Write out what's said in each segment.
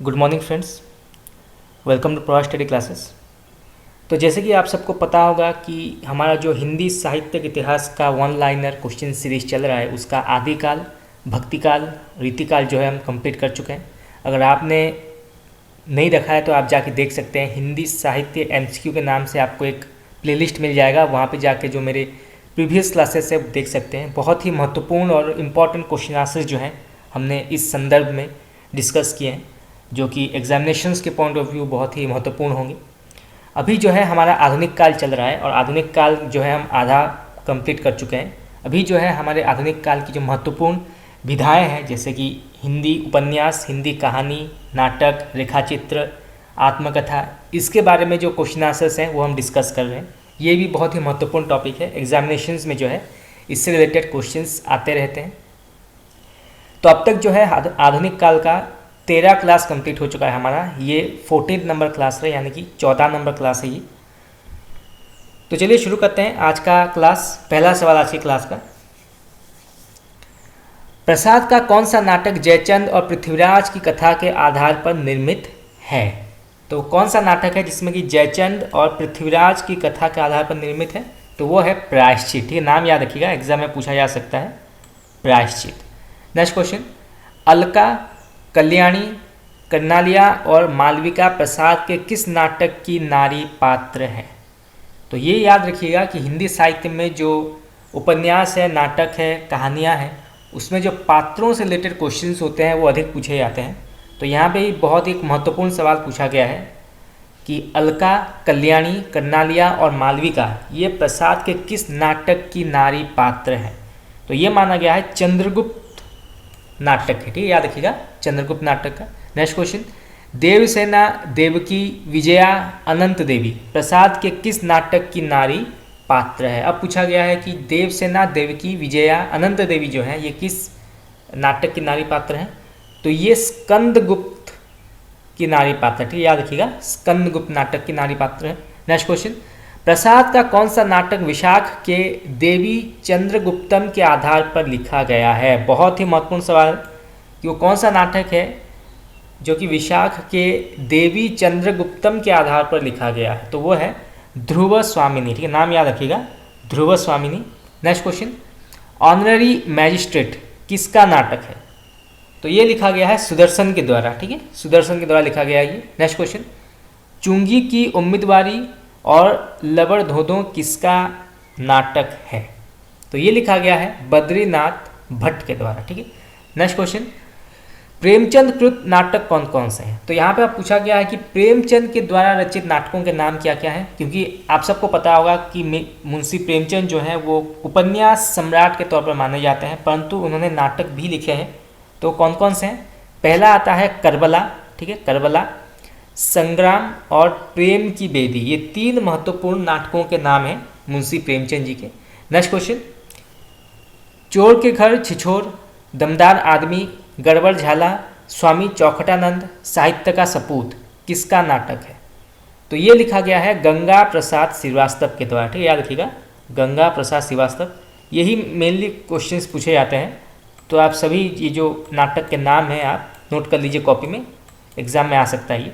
Good morning friends, welcome to pro study classes. तो जैसे कि आप सबको पता होगा कि हमारा जो हिंदी साहित्य के इतिहास का वन लाइनर क्वेश्चन सीरीज चल रहा है उसका आदिकाल, भक्तिकाल, रीतिकाल जो है हम कंप्लीट कर चुके हैं। अगर आपने नहीं रखा है तो आप जाके देख सकते हैं। हिंदी साहित्य एमसीक्यू के नाम से आपको एक प्लेलिस्ट मिल जाएगा, वहाँ पे जाके जो मेरे प्रीवियस क्लासेस है वो देख सकते हैं। बहुत ही महत्वपूर्ण और इम्पॉर्टेंट क्वेश्चन आंसर्स जो हैं हमने इस संदर्भ में डिस्कस किए हैं, जो कि एग्जामिनेशंस के पॉइंट ऑफ व्यू बहुत ही महत्वपूर्ण होंगे। अभी जो है हमारा आधुनिक काल चल रहा है और आधुनिक काल जो है हम आधा कंप्लीट कर चुके हैं। अभी जो है हमारे आधुनिक काल की जो महत्वपूर्ण विधाएं हैं, जैसे कि हिंदी उपन्यास, हिंदी कहानी, नाटक, रेखाचित्र, आत्मकथा, इसके बारे में जो क्वेश्चन आंसर्स हैं वो हम डिस्कस कर रहे हैं। ये भी बहुत ही महत्वपूर्ण टॉपिक है, एग्जामिनेशंस में जो है इससे रिलेटेड क्वेश्चंस आते रहते हैं। तो अब तक जो है आधुनिक काल का 13 क्लास कंप्लीट हो चुका है हमारा। ये 14 नंबर क्लास है, यानी कि 14 नंबर क्लास है ये। तो चलिए शुरू करते हैं आज का क्लास। पहला सवाल आज की क्लास का, प्रसाद का कौन सा नाटक जयचंद और पृथ्वीराज की कथा के आधार पर निर्मित है? तो कौन सा नाटक है जिसमें कि जयचंद और पृथ्वीराज की कथा के आधार पर निर्मित है? तो वो है प्रायश्चित। ठीक है, नाम याद रखिएगा, एग्जाम में पूछा जा सकता है, प्रायश्चित। नेक्स्ट क्वेश्चन, अलका, कल्याणी, कर्नालिया और मालविका प्रसाद के किस नाटक की नारी पात्र है? तो ये याद रखिएगा कि हिंदी साहित्य में जो उपन्यास है, नाटक है, कहानियाँ हैं, उसमें जो पात्रों से रिलेटेड क्वेश्चंस होते हैं वो अधिक पूछे जाते हैं। तो यहाँ पे बहुत एक महत्वपूर्ण सवाल पूछा गया है कि अलका, कल्याणी, कर्नालिया और मालविका ये प्रसाद के किस नाटक की नारी पात्र हैं? तो ये माना गया है चंद्रगुप्त नाटक है। ठीक है, याद रखिएगा, चंद्रगुप्त नाटक का। नेक्स्ट क्वेश्चन, देवसेना, देवकी, विजया, अनंत देवी प्रसाद के किस नाटक की नारी पात्र है? अब पूछा गया है कि देवसेना, देवकी, विजया, अनंत देवी जो है ये किस नाटक की नारी पात्र हैं? तो ये स्कंदगुप्त की नारी पात्र। ठीक है, याद रखिएगा, स्कंदगुप्त नाटक की नारी पात्र है। नेक्स्ट क्वेश्चन, प्रसाद का कौन सा नाटक विशाख के देवी चंद्रगुप्तम के आधार पर लिखा गया है? बहुत ही महत्वपूर्ण सवाल कि वो कौन सा नाटक है जो कि विशाख के देवी चंद्रगुप्तम के आधार पर लिखा गया है? तो वो है ध्रुव स्वामिनी। ठीक है, नाम याद रखिएगा, ध्रुव स्वामिनी। नेक्स्ट क्वेश्चन, ऑनररी मैजिस्ट्रेट किसका नाटक है? तो ये लिखा गया है सुदर्शन के द्वारा। ठीक है, सुदर्शन के द्वारा लिखा गया है ये। नेक्स्ट क्वेश्चन, चुंगी की उम्मीदवारी और लबड़ धोधों किसका नाटक है? तो ये लिखा गया है बद्रीनाथ भट्ट के द्वारा। ठीक है। नेक्स्ट क्वेश्चन, प्रेमचंद कृत नाटक कौन कौन से हैं? तो यहाँ पे आप पूछा गया है कि प्रेमचंद के द्वारा रचित नाटकों के नाम क्या क्या हैं, क्योंकि आप सबको पता होगा कि मुंशी प्रेमचंद जो है वो उपन्यास सम्राट के तौर पर माने जाते हैं, परंतु उन्होंने नाटक भी लिखे हैं। तो कौन कौन से हैं? पहला आता है करबला। ठीक है, करबला, संग्राम और प्रेम की बेदी, ये 3 महत्वपूर्ण नाटकों के नाम हैं मुंशी प्रेमचंद जी के। नेक्स्ट क्वेश्चन, चोर के घर छिछोर, दमदार आदमी, गड़बड़ झाला, स्वामी चौखटानंद, साहित्य का सपूत किसका नाटक है? तो ये लिखा गया है गंगा प्रसाद श्रीवास्तव के द्वारा। ठीक है, याद रखिएगा, गंगा प्रसाद श्रीवास्तव। यही मेनली क्वेश्चंस पूछे जाते हैं। तो आप सभी ये जो नाटक के नाम हैं आप नोट कर लीजिए कॉपी में, एग्जाम में आ सकता है ये।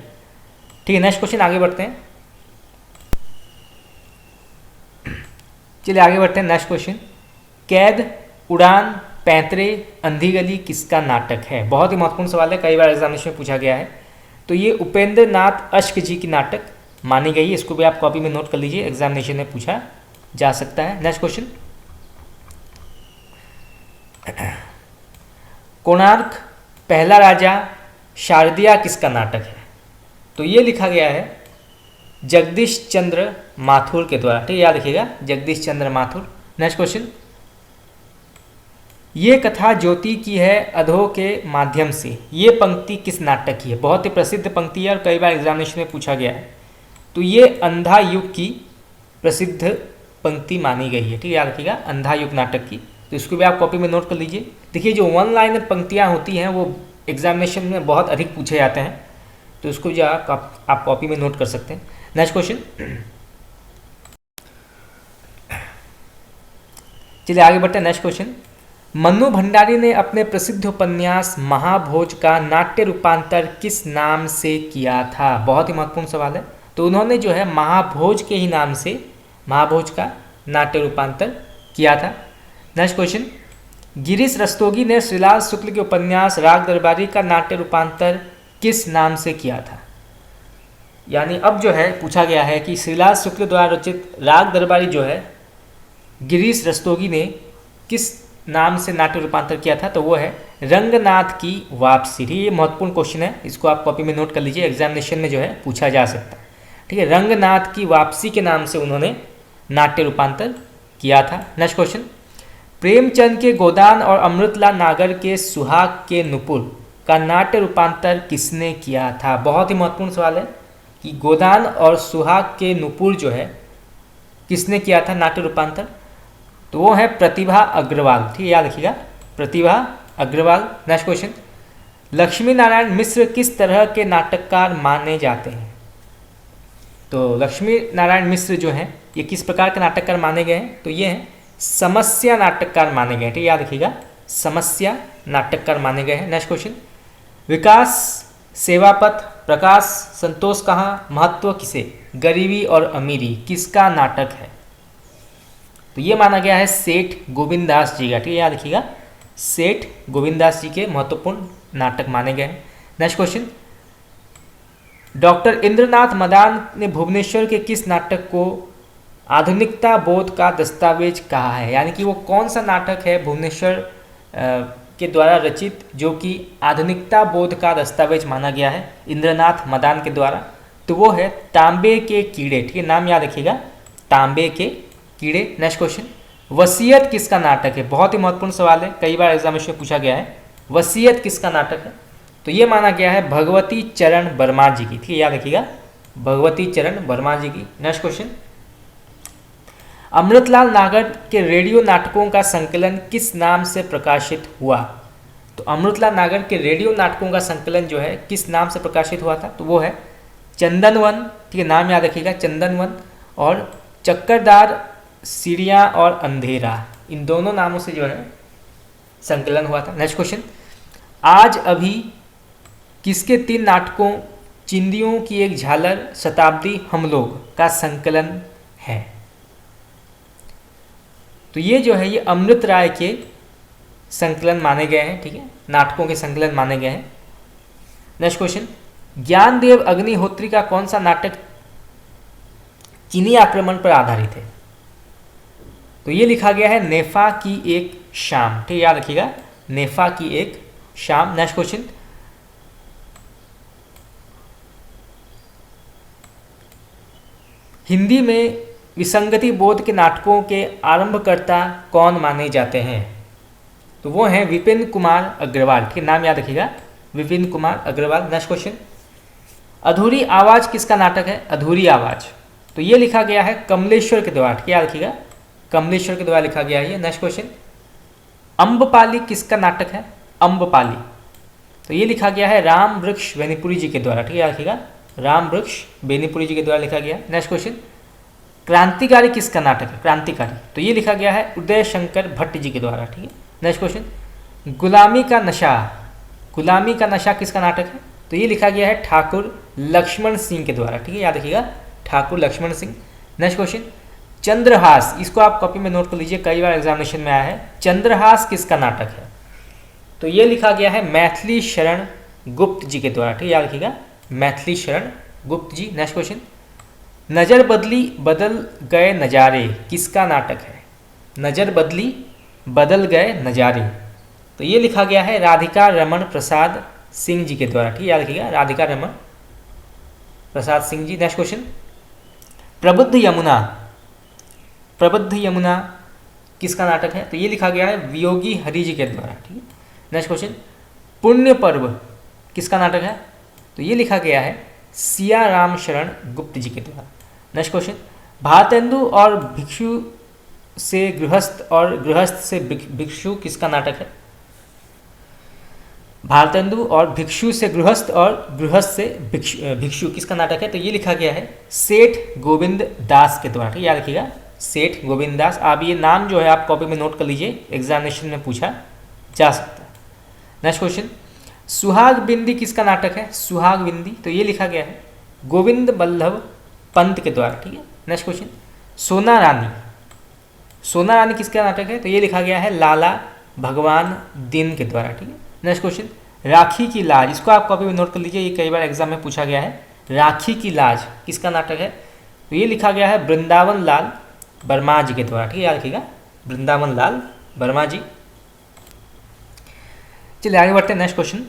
ठीक है, नेक्स्ट क्वेश्चन आगे बढ़ते हैं। चलिए आगे बढ़ते हैं। नेक्स्ट क्वेश्चन, कैद, उड़ान, पैंतरे, अंधी गली किसका नाटक है? बहुत ही महत्वपूर्ण सवाल है, कई बार एग्जामिनेशन में पूछा गया है। तो ये उपेंद्र नाथ अश्क जी की नाटक मानी गई है। इसको भी आप कॉपी में नोट कर लीजिए, एग्जामिनेशन में पूछा जा सकता है। नेक्स्ट क्वेश्चन, कोणार्क, पहला राजा, शारदिया किसका नाटक है? तो ये लिखा गया है जगदीश चंद्र माथुर के द्वारा। ठीक है, याद रखिएगा, जगदीश चंद्र माथुर। नेक्स्ट क्वेश्चन, ये कथा ज्योति की है अधो के माध्यम से, ये पंक्ति किस नाटक की है? बहुत ही प्रसिद्ध पंक्ति है और कई बार एग्जामिनेशन में पूछा गया है। तो ये अंधा युग की प्रसिद्ध पंक्ति मानी गई है। ठीक है, याद रखिएगा, अंधा युग नाटक की। तो इसको भी आप कॉपी में नोट कर लीजिए। देखिए, जो वन लाइनर पंक्तियाँ होती हैं वो एग्जामिनेशन में बहुत अधिक पूछे जाते हैं, तो इसको जो आप कॉपी में नोट कर सकते हैं। नेक्स्ट क्वेश्चन, चलिए आगे बढ़ते हैं। नेक्स्ट क्वेश्चन, मन्नू भंडारी ने अपने प्रसिद्ध उपन्यास महाभोज का नाट्य रूपांतर किस नाम से किया था? बहुत ही महत्वपूर्ण सवाल है। तो उन्होंने जो है महाभोज के ही नाम से महाभोज का नाट्य रूपांतर किया था। नेक्स्ट क्वेश्चन, गिरीश रस्तोगी ने श्रीलाल शुक्ल के उपन्यास राग दरबारी का नाट्य रूपांतर किस नाम से किया था? यानी अब जो है पूछा गया है कि श्रीलाल शुक्ल द्वारा रचित राग दरबारी जो है गिरीश रस्तोगी ने किस नाम से नाट्य रूपांतर किया था? तो वो है रंगनाथ की वापसी। ये महत्वपूर्ण क्वेश्चन है, इसको आप कॉपी में नोट कर लीजिए, एग्जामिनेशन में जो है पूछा जा सकता है। ठीक है, रंगनाथ की वापसी के नाम से उन्होंने नाट्य रूपांतर किया था। नेक्स्ट क्वेश्चन, प्रेमचंद के गोदान और अमृतलाल नागर के सुहाग के नुपुर का नाट्य रूपांतर किसने किया था? बहुत ही महत्वपूर्ण सवाल है कि गोदान और सुहाग के नुपुर जो है किसने किया था नाट्य रूपांतर? तो वो है प्रतिभा अग्रवाल। ठीक है, याद रखिएगा, प्रतिभा अग्रवाल। नेक्स्ट क्वेश्चन, लक्ष्मी नारायण मिश्र किस तरह के नाटककार माने जाते हैं? तो लक्ष्मी नारायण मिश्र जो हैं ये किस प्रकार के नाटककार माने गए हैं? तो ये हैं समस्या नाटककार माने गए हैं। ठीक है, याद रखिएगा, समस्या नाटककार माने गए हैं। नेक्स्ट क्वेश्चन, विकास सेवापथ प्रकाश संतोष कहाँ महत्व किसे गरीबी और अमीरी किसका नाटक है? तो ये माना गया है सेठ गोविंददास जी का। ठीक है, याद रखिएगा, सेठ गोविंददास जी के महत्वपूर्ण नाटक माने गए हैं। Next question, doctor Indranath Madan ने भुवनेश्वर के किस नाटक को आधुनिकता बोध का दस्तावेज कहा है? यानी कि वो कौन सा नाटक है भुवनेश्वर के द्वारा रचित जो कि आधुनिकता बोध का दस्तावेज माना गया है इंद्रनाथ मदान के द्वारा? तो वो है तांबे के कीड़े। ठीक है, नाम याद रखिएगा, तांबे के कीड़े। नेक्स्ट क्वेश्चन, वसीयत किसका नाटक है? बहुत ही महत्वपूर्ण सवाल है, कई बार एग्जामिनेशन में पूछा गया है, वसीयत किसका नाटक है? तो ये माना गया है भगवती चरण वर्मा जी की। ठीक है, याद रखिएगा, भगवती चरण वर्मा जी की। नेक्स्ट क्वेश्चन, अमृतलाल नागर के रेडियो नाटकों का संकलन किस नाम से प्रकाशित हुआ? तो अमृतलाल नागर के रेडियो नाटकों का संकलन जो है किस नाम से प्रकाशित हुआ था? तो वो है चंदनवन। ठीक है, नाम याद रखिएगा, चंदनवन। और चक्करदार, सीढ़ियाँ और अंधेरा, इन दोनों नामों से जो है संकलन हुआ था। नेक्स्ट क्वेश्चन, आज अभी किसके 3 नाटकों चिंदियों की एक झालर शताब्दी हम लोग का संकलन है? तो ये जो है ये अमृत राय के संकलन माने गए हैं। ठीक है, नाटकों के संकलन माने गए हैं। नेक्स्ट क्वेश्चन, ज्ञानदेव अग्निहोत्री का कौन सा नाटक चीनी आक्रमण पर आधारित है? तो ये लिखा गया है नेफा की एक शाम। ठीक है, याद रखिएगा, नेफा की एक शाम। नेक्स्ट क्वेश्चन, हिंदी में विसंगति बोध के नाटकों के आरंभकर्ता कौन माने जाते हैं? तो वो हैं विपिन कुमार अग्रवाल। ठीक है, नाम याद रखिएगा, विपिन कुमार अग्रवाल। नेक्स्ट क्वेश्चन, अधूरी आवाज किसका नाटक है? अधूरी आवाज, तो ये लिखा गया है कमलेश्वर के द्वारा। ठीक है, याद रखिएगा, कमलेश्वर के द्वारा लिखा गया है ये। नेक्स्ट क्वेश्चन, अम्बपाली किसका नाटक है? अम्बपाली, तो ये लिखा गया है राम वृक्ष बेनीपुरी जी के द्वारा। ठीक है, याद रखिएगा, राम वृक्ष बेनीपुरी जी के द्वारा लिखा गया। नेक्स्ट क्वेश्चन, क्रांतिकारी किसका नाटक है? क्रांतिकारी, तो ये लिखा गया है उदय शंकर भट्ट जी के द्वारा। ठीक है, नेक्स्ट क्वेश्चन, गुलामी का नशा, गुलामी का नशा किसका नाटक है? तो ये लिखा गया है ठाकुर लक्ष्मण सिंह के द्वारा। ठीक है, याद रखिएगा, ठाकुर लक्ष्मण सिंह। नेक्स्ट क्वेश्चन, चंद्रहास, इसको आप कॉपी में नोट कर लीजिए, कई बार एग्जामिनेशन में आया है। चंद्रहास किसका नाटक है? तो ये लिखा गया है मैथिली शरण गुप्त जी के द्वारा। ठीक है, याद रखिएगा, मैथिली शरण गुप्त जी। नेक्स्ट क्वेश्चन, नज़र बदली बदल गए नज़ारे किसका नाटक है? नज़र बदली बदल गए नज़ारे, तो ये लिखा गया है राधिका रमन प्रसाद सिंह जी के द्वारा। ठीक है, याद रखिएगा, राधिका रमन प्रसाद सिंह जी। नेक्स्ट क्वेश्चन, प्रबुद्ध यमुना, प्रबुद्ध यमुना किसका नाटक है? तो ये लिखा गया है वियोगी हरि जी के द्वारा। ठीक है, नेक्स्ट क्वेश्चन, पुण्य पर्व किसका नाटक है? तो ये लिखा गया है सिया राम शरण गुप्त जी के द्वारा। नेक्स्ट क्वेश्चन, भारतेंदु और भिक्षु से गृहस्थ और गृहस्थ से भिक्षु किसका नाटक है? भारतेंदु और भिक्षु से गृहस्थ और गृहस्थ से भिक्षु किसका नाटक है? तो ये लिखा गया है सेठ गोविंद दास के द्वारा। ठीक है, याद रखिएगा, सेठ गोविंद दास। आप ये नाम जो है आप कॉपी में नोट कर लीजिए, एग्जामिनेशन में पूछा जा सकता है। नेक्स्ट क्वेश्चन, सुहाग बिंदी किसका नाटक है? सुहाग बिंदी, तो ये लिखा गया है गोविंद बल्लभ पंत के द्वारा, ठीक है। नेक्स्ट क्वेश्चन, सोना रानी, सोना रानी किसका नाटक है? तो ये लिखा गया है लाला भगवान दिन के द्वारा, ठीक है। नेक्स्ट क्वेश्चन, राखी की लाज, इसको आप कॉपी में नोट कर लीजिए, ये कई बार एग्जाम में पूछा गया है। राखी की लाज किसका नाटक है? तो ये लिखा गया है वृंदावन लाल वर्मा जी के द्वारा, ठीक है, याद रखिएगा, वृंदावन लाल वर्मा जी। चलिए आगे बढ़ते हैं। नेक्स्ट क्वेश्चन,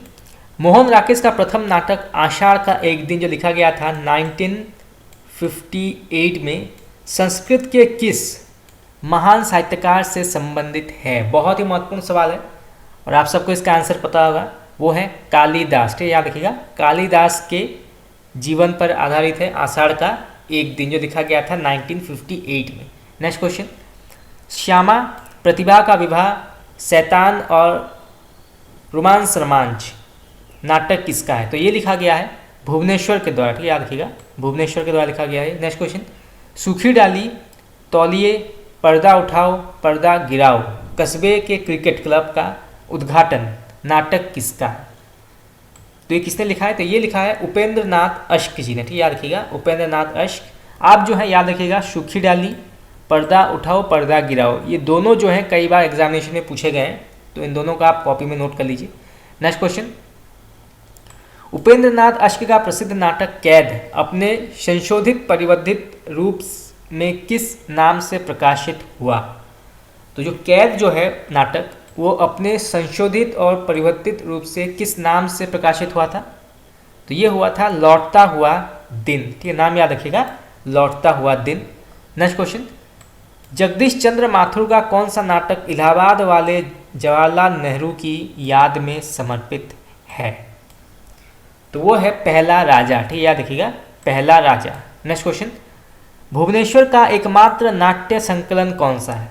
मोहन राकेश का प्रथम नाटक आषाढ़ का एक दिन जो लिखा गया था 1958 में संस्कृत के किस महान साहित्यकार से संबंधित है? बहुत ही महत्वपूर्ण सवाल है और आप सबको इसका आंसर पता होगा, वो है कालिदास, ठीक है, याद रखिएगा, कालिदास के जीवन पर आधारित है आषाढ़ का एक दिन जो लिखा गया था 1958 में। नेक्स्ट क्वेश्चन, श्यामा प्रतिभा का विवाह शैतान और रोमांस रोमांच नाटक किसका है? तो ये लिखा गया है भुवनेश्वर के द्वारा, ठीक है, याद रखिएगा, भुवनेश्वर के द्वारा लिखा गया है। नेक्स्ट क्वेश्चन, सूखी डाली तौलिए पर्दा उठाओ पर्दा गिराओ कस्बे के क्रिकेट क्लब का उद्घाटन नाटक किसका है? तो ये किसने लिखा है? तो ये लिखा है उपेंद्र नाथ अश्क जी ने, ठीक है, याद रखिएगा, उपेंद्र नाथ अश्क। आप जो है याद रखिएगा सूखी डाली पर्दा उठाओ पर्दा गिराओ, ये दोनों जो हैं कई बार एग्जामिनेशन में पूछे गए हैं, तो इन दोनों का आप कॉपी में नोट कर लीजिए। नेक्स्ट क्वेश्चन, उपेंद्र नाथ अश्क का प्रसिद्ध नाटक कैद अपने संशोधित परिवर्धित रूप में किस नाम से प्रकाशित हुआ? तो जो कैद जो है नाटक वो अपने संशोधित और परिवर्तित रूप से किस नाम से प्रकाशित हुआ था? तो ये हुआ था लौटता हुआ दिन, ठीक है, नाम याद रखिएगा, लौटता हुआ दिन। नेक्स्ट क्वेश्चन, जगदीश चंद्र माथुर का कौन सा नाटक इलाहाबाद वाले जवाहरलाल नेहरू की याद में समर्पित है? तो वो है पहला राजा, ठीक है, याद रखिएगा, पहला राजा। नेक्स्ट क्वेश्चन, भुवनेश्वर का एकमात्र नाट्य संकलन कौन सा है?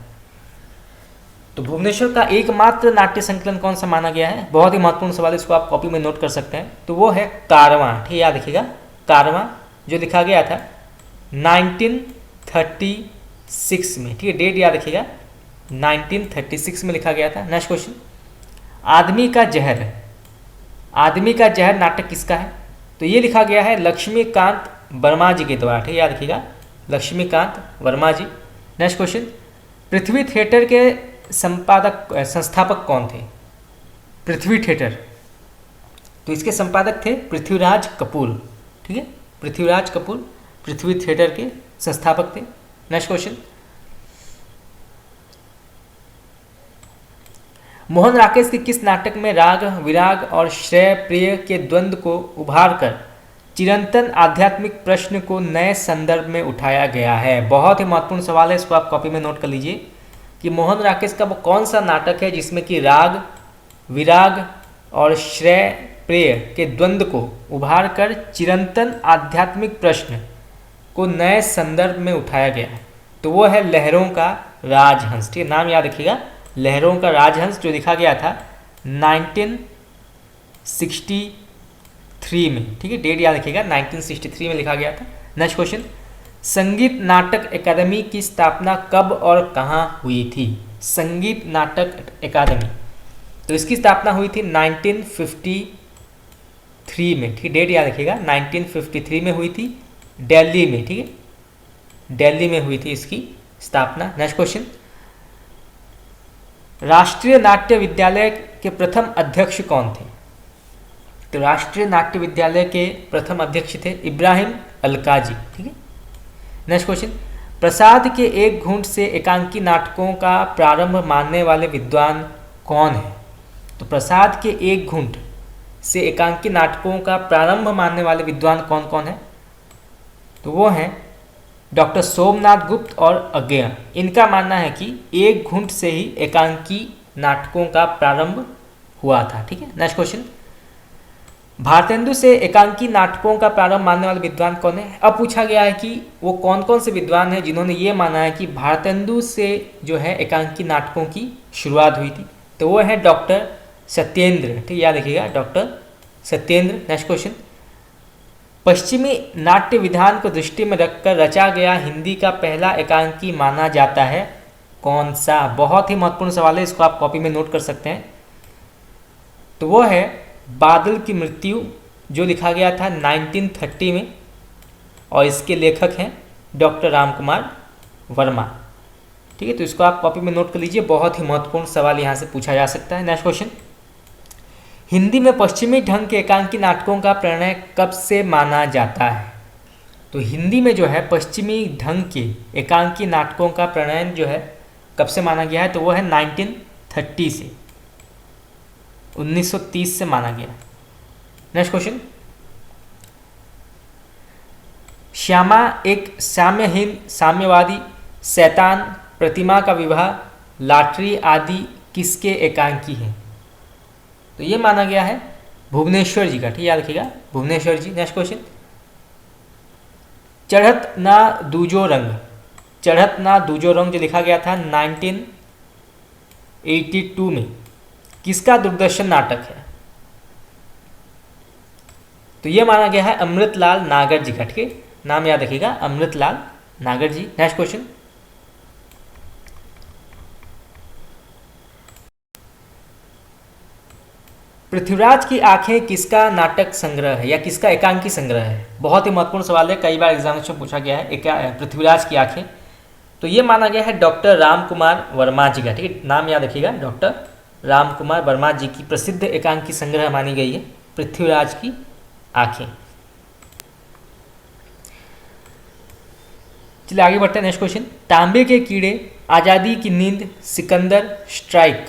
तो भुवनेश्वर का एकमात्र नाट्य संकलन कौन सा माना गया है? बहुत ही महत्वपूर्ण सवाल, इसको आप कॉपी में नोट कर सकते हैं। तो वो है कारवां, ठीक है, याद रखिएगा, कारवां जो लिखा गया था 1936 में, ठीक है, डेट याद रखिएगा, 1936 में लिखा गया था। नेक्स्ट क्वेश्चन, आदमी का जहर, आदमी का जहर नाटक किसका है? तो ये लिखा गया है लक्ष्मीकांत वर्मा जी के द्वारा, ठीक है, याद रखिएगा, लक्ष्मीकांत वर्मा जी। नेक्स्ट क्वेश्चन, पृथ्वी थिएटर के संस्थापक कौन थे? पृथ्वी थिएटर, तो इसके संपादक थे पृथ्वीराज कपूर, ठीक है, पृथ्वीराज कपूर पृथ्वी थिएटर के संस्थापक थे। नेक्स्ट क्वेश्चन, मोहन राकेश के किस नाटक में राग विराग और श्रेय प्रिय के द्वंद्व को उभार कर चिरंतन आध्यात्मिक प्रश्न को नए संदर्भ में उठाया गया है? बहुत ही महत्वपूर्ण सवाल है, इसको आप कॉपी में नोट कर लीजिए कि मोहन राकेश का वो कौन सा नाटक है जिसमें कि राग विराग और श्रेय प्रिय के द्वंद्व को उभार कर चिरंतन आध्यात्मिक प्रश्न को नए संदर्भ में उठाया गया है? तो वो है लहरों का राजहंस, ठीक है, नाम याद रखिएगा, लहरों का राजहंस जो लिखा गया था 1963 में, ठीक है, डेट याद रखिएगा, 1963 में लिखा गया था। नेक्स्ट क्वेश्चन, संगीत नाटक अकादमी की स्थापना कब और कहाँ हुई थी? संगीत नाटक अकादमी, तो इसकी स्थापना हुई थी 1953 में, ठीक है, डेट याद रखिएगा, 1953 में हुई थी, दिल्ली में, ठीक है, दिल्ली में हुई थी इसकी स्थापना। नेक्स्ट क्वेश्चन, राष्ट्रीय नाट्य विद्यालय के प्रथम अध्यक्ष कौन थे? तो राष्ट्रीय नाट्य विद्यालय के प्रथम अध्यक्ष थे इब्राहिम अलकाजी, ठीक है। नेक्स्ट क्वेश्चन, प्रसाद के एक घूंट से एकांकी नाटकों का प्रारंभ मानने वाले विद्वान कौन है? तो प्रसाद के एक घूंट से एकांकी नाटकों का प्रारंभ मानने वाले विद्वान कौन कौन है? तो वो हैं डॉक्टर सोमनाथ गुप्त और अज्ञेय। इनका मानना है कि एक घूंट से ही एकांकी नाटकों का प्रारंभ हुआ था, ठीक है। नेक्स्ट क्वेश्चन, भारतेंदु से एकांकी नाटकों का प्रारंभ मानने वाले विद्वान कौन है? अब पूछा गया है कि वो कौन कौन से विद्वान हैं जिन्होंने ये माना है कि भारतेंदु से जो है एकांकी नाटकों की शुरुआत हुई थी। तो वो है डॉक्टर सत्येंद्र, ठीक, याद रखिएगा, डॉक्टर सत्येंद्र। नेक्स्ट क्वेश्चन, पश्चिमी नाट्य विधान को दृष्टि में रखकर रचा गया हिंदी का पहला एकांकी माना जाता है कौन सा? बहुत ही महत्वपूर्ण सवाल है, इसको आप कॉपी में नोट कर सकते हैं तो वो है बादल की मृत्यु, जो लिखा गया था 1930 में, और इसके लेखक हैं डॉक्टर राम कुमार वर्मा। ठीक है, तो इसको आप कॉपी में नोट कर लीजिए, बहुत ही महत्वपूर्ण सवाल यहाँ से पूछा जा सकता है। नेक्स्ट क्वेश्चन, हिंदी में पश्चिमी ढंग के एकांकी नाटकों का प्रणय कब से माना जाता है? तो हिंदी में जो है पश्चिमी ढंग के एकांकी नाटकों का प्रणयन जो है कब से माना गया है? तो वो है 1930 से, 1930 से माना गया। नेक्स्ट क्वेश्चन, श्यामा एक साम्यहीन, साम्यवादी, शैतान, प्रतिमा का विवाह, लाटरी आदि किसके एकांकी हैं? तो ये माना गया है भुवनेश्वर जी का। ठीक है, याद रखिएगा, भुवनेश्वर जी। नेक्स्ट क्वेश्चन, चढ़त ना दूजो रंग, चढ़त ना दूजो रंग जो लिखा गया था 1982 में, किसका दूरदर्शन नाटक है? तो ये माना गया है अमृतलाल नागर जी का। ठीक है, नाम याद रखिएगा, अमृतलाल नागर जी। नेक्स्ट क्वेश्चन, पृथ्वीराज की आंखें किसका नाटक संग्रह है या किसका एकांकी संग्रह है? बहुत ही महत्वपूर्ण सवाल है, कई बार एग्जामिनेशन में पूछा गया है। पृथ्वीराज की आंखें, तो ये माना गया है डॉक्टर राम कुमार वर्मा जी का। ठीक है, नाम याद रखिएगा, डॉक्टर राम कुमार वर्मा जी की प्रसिद्ध एकांकी संग्रह मानी गई है पृथ्वीराज की आंखें। चलिए आगे बढ़ते हैं। नेक्स्ट क्वेश्चन, तांबे के कीड़े, आजादी की नींद, सिकंदर, स्ट्राइक,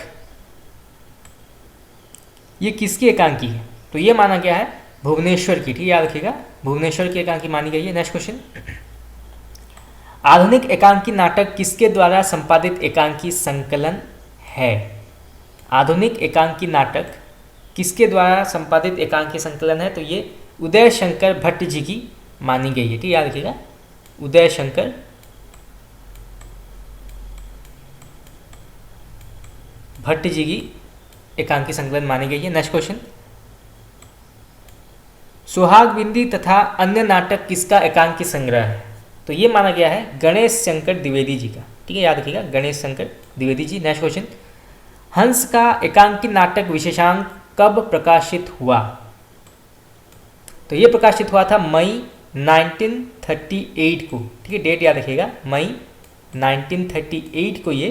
ये किसकी एकांकी है? तो ये माना गया है भुवनेश्वर की। ठीक है, याद रखिएगा, भुवनेश्वर की एकांकी मानी गई है। नेक्स्ट क्वेश्चन, आधुनिक एकांकी नाटक किसके द्वारा संपादित एकांकी संकलन है? आधुनिक एकांकी नाटक किसके द्वारा संपादित एकांकी संकलन है? तो ये उदय शंकर भट्ट जी की मानी गई है। ठीक है, याद रखिएगा, उदय शंकर भट्ट जी की एकांकी संकलन मानी गई है। नेक्स्ट क्वेश्चन, सुहाग बिंदी तथा अन्य नाटक किसका एकांकी संग्रह है? तो ये माना गया है गणेश शंकर द्विवेदी जी का। ठीक है, याद रखिएगा, गणेश शंकर द्विवेदी जी। नेक्स्ट क्वेश्चन, हंस का एकांकी नाटक विशेषांक कब प्रकाशित हुआ? तो ये प्रकाशित हुआ था मई 1938 को। ठीक है, डेट याद रखिएगा, मई 1938 को ये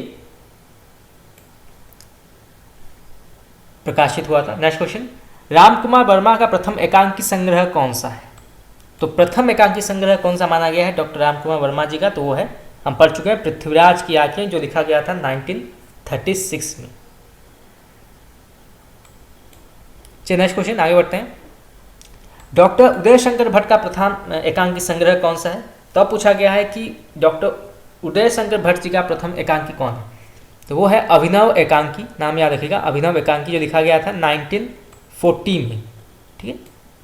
प्रकाशित हुआ था। नेक्स्ट क्वेश्चन, रामकुमार वर्मा का प्रथम एकांकी संग्रह कौन सा है? तो प्रथम एकांकी संग्रह कौन सा माना गया है डॉक्टर रामकुमार वर्मा जी का? तो वो है, हम पढ़ चुके हैं, पृथ्वीराज की आंखें, जो लिखा गया था 1936 में। चलिए नेक्स्ट क्वेश्चन आगे बढ़ते हैं। डॉक्टर उदय शंकर भट्ट का प्रथम एकांकी संग्रह कौन सा है? तो अब पूछा गया है कि डॉक्टर उदय शंकर भट्ट जी का प्रथम एकांकी कौन है? तो वो है अभिनव एकांकी। नाम याद रखिएगा, अभिनव एकांकी, जो लिखा गया था 1940 में। ठीक है,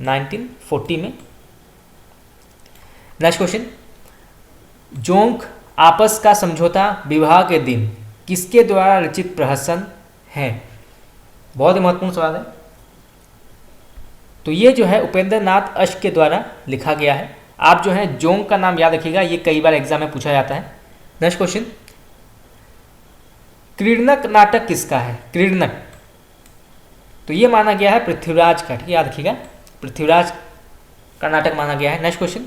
1940 में। नेक्स्ट क्वेश्चन, जोंक आपस का समझौता विवाह के दिन किसके द्वारा रचित प्रहसन है? बहुत ही महत्वपूर्ण सवाल है। तो ये जो है उपेंद्र नाथ अश्क के द्वारा लिखा गया है। आप जो है जोंक का नाम याद रखिएगा, ये कई बार एग्जाम में पूछा जाता है। नेक्स्ट क्वेश्चन, क्रीड़नक नाटक किसका है? क्रीड़नक, तो ये माना गया है पृथ्वीराज का। ठीक है, याद रखिएगा, पृथ्वीराज का नाटक माना गया है। नेक्स्ट क्वेश्चन,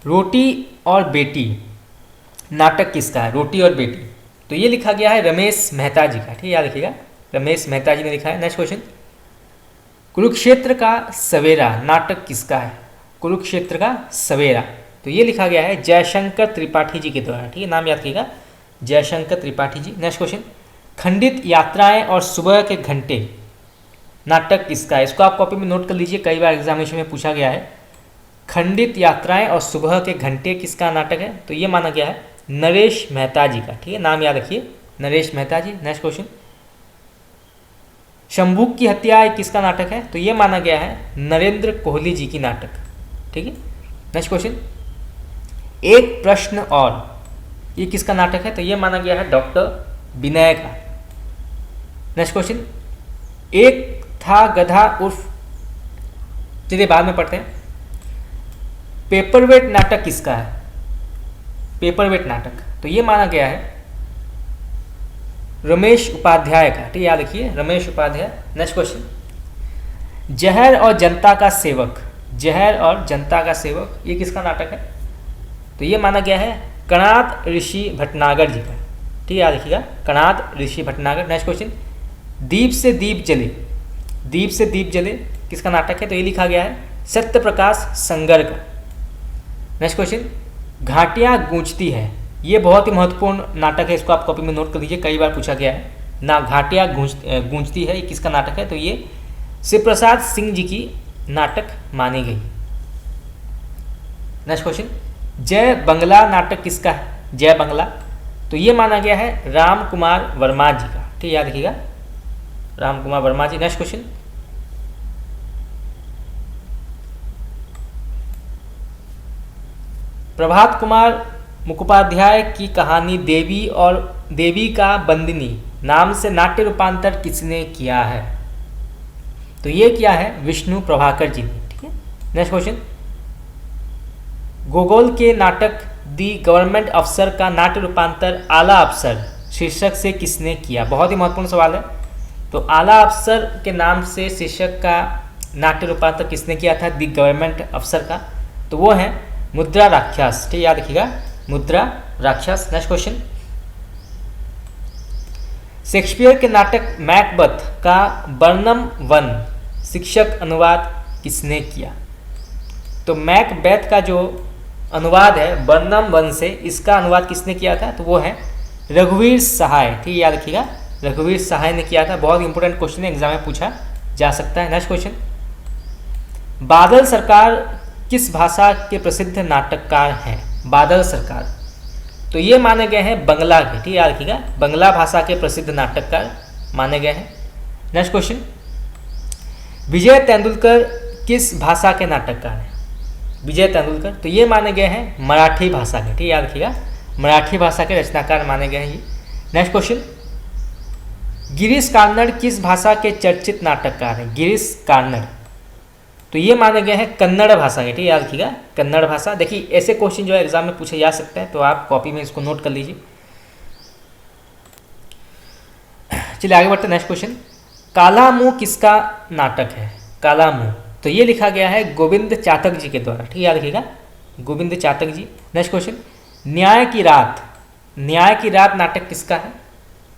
रोटी और बेटी नाटक किसका है? रोटी और बेटी, तो ये लिखा गया है रमेश मेहता जी का। ठीक है, याद रखिएगा, रमेश मेहता जी ने लिखा है। नेक्स्ट क्वेश्चन, कुरुक्षेत्र का सवेरा नाटक किसका है? कुरुक्षेत्र का सवेरा, तो ये लिखा गया है जयशंकर त्रिपाठी जी के द्वारा। ठीक है, नाम याद रखिएगा, जयशंकर त्रिपाठी जी। नेक्स्ट क्वेश्चन, खंडित यात्राएं और सुबह के घंटे नाटक किसका है? इसको आप कॉपी में नोट कर लीजिए, कई बार एग्जामिनेशन में पूछा गया है। खंडित यात्राएं और सुबह के घंटे किसका नाटक है? तो ये माना गया है नरेश मेहता जी का। ठीक है, नाम याद रखिए, नरेश मेहता जी। नेक्स्ट क्वेश्चन, शंभूक की हत्या किसका नाटक है? तो ये माना गया है नरेंद्र कोहली जी की नाटक। ठीक है, नेक्स्ट क्वेश्चन, एक प्रश्न और, ये किसका नाटक है? तो ये माना गया है डॉक्टर विनय का। नेक्स्ट क्वेश्चन, एक था गधा उर्फ, चलिए बाद में पढ़ते हैं। पेपरवेट नाटक किसका है? पेपरवेट नाटक, तो ये माना गया है रमेश उपाध्याय का, ठीक, याद रखिए, रमेश उपाध्याय। नेक्स्ट क्वेश्चन, जहर और जनता का सेवक, जहर और जनता का सेवक, ये किसका नाटक है? तो ये माना गया है कणाद ऋषि भटनागर जी का, ठीक है, याद रखिएगा, कणाद ऋषि भटनागर। नेक्स्ट क्वेश्चन, दीप से दीप जले, दीप से दीप जले किसका नाटक है? तो ये लिखा गया है सत्य प्रकाश संगर का। नेक्स्ट क्वेश्चन, घाटियाँ गूंजती है, ये बहुत ही महत्वपूर्ण नाटक है, इसको आप कॉपी में नोट कर लीजिए, कई बार पूछा गया है ना। घाटियाँ गूंजती है, ये किसका नाटक है? तो ये शिव प्रसाद सिंह जी की नाटक मानी गई। नेक्स्ट क्वेश्चन, जय बंगला नाटक किसका है? जय बंगला, तो ये माना गया है राम कुमार वर्मा जी का, ठीक, याद रखिएगा, राम कुमार वर्मा जी। नेक्स्ट क्वेश्चन, प्रभात कुमार मुखोपाध्याय की कहानी देवी और देवी का बंदिनी नाम से नाट्य रूपांतर किसने किया है? तो ये किया है विष्णु प्रभाकर जी ने, ठीक है। नेक्स्ट क्वेश्चन, गोगोल के नाटक दी गवर्नमेंट अफसर का नाट्य रूपांतर आला अफसर शीर्षक से किसने किया? बहुत ही महत्वपूर्ण सवाल है। तो आला अफसर के नाम से शीर्षक का नाट्य रूपांतर किसने किया था दी गवर्नमेंट अफसर का? तो वो है मुद्रा राक्षस, ठीक, याद रखिएगा, मुद्रा राक्षस। नेक्स्ट क्वेश्चन, शेक्सपियर के नाटक मैकबथ का बर्नम वन शिक्षक अनुवाद किसने किया? तो मैकबेथ का जो अनुवाद है बर्नम वन से, इसका अनुवाद किसने किया था? तो वो है रघुवीर सहाय, ठीक, याद रखिएगा, रघुवीर सहाय ने किया था। बहुत इंपॉर्टेंट क्वेश्चन है, एग्जाम में पूछा जा सकता है। नेक्स्ट क्वेश्चन, बादल सरकार किस भाषा के प्रसिद्ध नाटककार हैं? बादल सरकार, तो ये माने गए हैं बंगला के, ठीक, याद रखिएगा, बंगला भाषा के प्रसिद्ध नाटककार माने गए हैं। नेक्स्ट क्वेश्चन, विजय तेंदुलकर किस भाषा के नाटककार हैं? विजय तेंदुलकर, तो ये माने गए हैं मराठी भाषा के, ठीक, याद रखिएगा, मराठी भाषा के रचनाकार माने गए हैं ये। नेक्स्ट क्वेश्चन, गिरीश कार्नाड किस भाषा के चर्चित नाटककार हैं? गिरीश कार्नाड, तो ये माने गए हैं कन्नड़ भाषा के, ठीक, याद रखिएगा, कन्नड़ भाषा। देखिए ऐसे क्वेश्चन जो है एग्जाम में पूछे जा सकते हैं, तो आप कॉपी में इसको नोट कर लीजिए। चलिए आगे बढ़ते हैं। नेक्स्ट क्वेश्चन, काला मुंह किसका नाटक है? काला मुंह, तो ये लिखा गया है गोविंद चातक जी के द्वारा, ठीक, याद रखिएगा, गोविंद चातक जी। नेक्स्ट क्वेश्चन, न्याय की रात, न्याय की रात नाटक किसका है?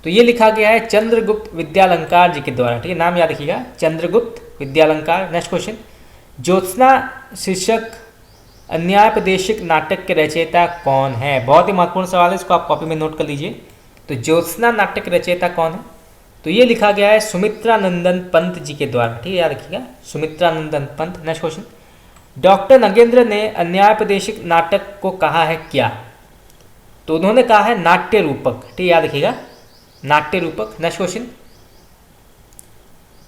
तो ये लिखा गया है चंद्रगुप्त विद्यालंकार जी के द्वारा, ठीक है, नाम याद रखिएगा, चंद्रगुप्त विद्यालंकार। नेक्स्ट क्वेश्चन, ज्योत्सना शीर्षक अन्यायपदेशिक नाटक के रचयिता कौन है? बहुत ही महत्वपूर्ण सवाल है, इसको आप कॉपी में नोट कर लीजिए। तो ज्योत्सना नाटक के रचयिता कौन है? तो ये लिखा गया है सुमित्रा नंदन पंत जी के द्वारा, ठीक है, याद रखिएगा, Sumitra Nandan Pant. Next question, doctor Nagendra ने अन्यायपदेशिक नाटक को कहा है क्या? तो उन्होंने कहा है नाट्य रूपक, ठीक, याद रखिएगा, नाट्य रूपक। नेक्स्ट क्वेश्चन,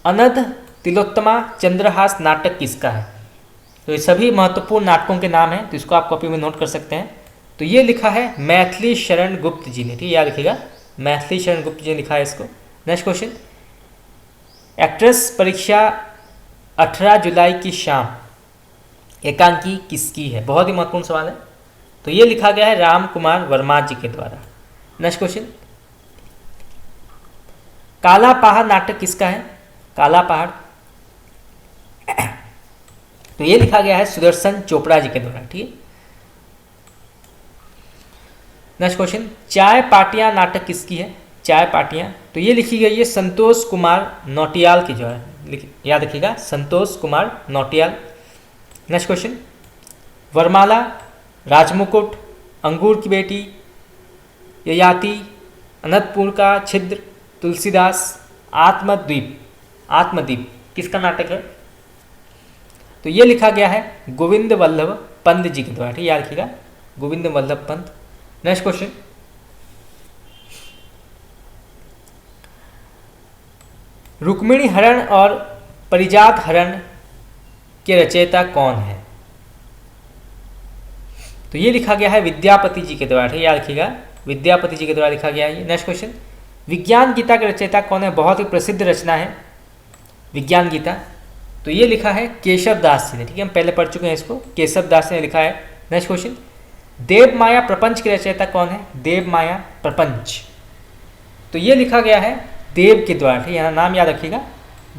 अनध तिलोत्तमा चंद्रहास नाटक किसका है? तो ये सभी महत्वपूर्ण नाटकों के नाम हैं, तो इसको आप कॉपी में नोट कर सकते हैं। तो ये लिखा है मैथिली शरण गुप्त जी ने, ठीक, याद रखिएगा, मैथिली शरण गुप्त जी ने लिखा है इसको। नेक्स्ट क्वेश्चन, एक्ट्रेस परीक्षा 18 जुलाई की शाम एकांकी किसकी है? बहुत ही महत्वपूर्ण सवाल है। तो ये लिखा गया है राम कुमार वर्मा जी के द्वारा। नेक्स्ट क्वेश्चन, काला पहाड़ नाटक किसका है? काला पहाड़, तो ये लिखा गया है सुदर्शन चोपड़ा जी के द्वारा, ठीक है। नेक्स्ट क्वेश्चन, चाय पाटियां नाटक किसकी है? चाय पाटियां, तो ये लिखी गई है संतोष कुमार नौटियाल की जो है, याद रखिएगा, संतोष कुमार नौटियाल। नेक्स्ट क्वेश्चन, वरमाला, राजमुकुट, अंगूर की बेटी, ययाति, अनंतपुर का छिद्र, तुलसीदास, आत्मद्वीप, आत्मदीप किसका नाटक है? तो ये लिखा गया है गोविंद वल्लभ पंत जी के द्वारा, ठीक, याद रखिएगा, गोविंद वल्लभ पंत। नेक्स्ट क्वेश्चन, रुक्मिणी हरण और परिजात हरण के रचयिता कौन है? तो ये लिखा गया है विद्यापति जी के द्वारा, ठीक, याद रखिएगा, विद्यापति जी के द्वारा लिखा गया है ये। नेक्स्ट क्वेश्चन, विज्ञान गीता के रचयिता कौन है? बहुत ही प्रसिद्ध रचना है विज्ञान गीता, तो ये लिखा है केशव दास जी ने, ठीक है, हम पहले पढ़ चुके हैं इसको, केशव दास ने लिखा है। नेक्स्ट क्वेश्चन, देव माया प्रपंच के रचयिता कौन है? देव माया प्रपंच, तो ये लिखा गया है देव के द्वारा, ठीक है, यहाँ नाम याद रखिएगा,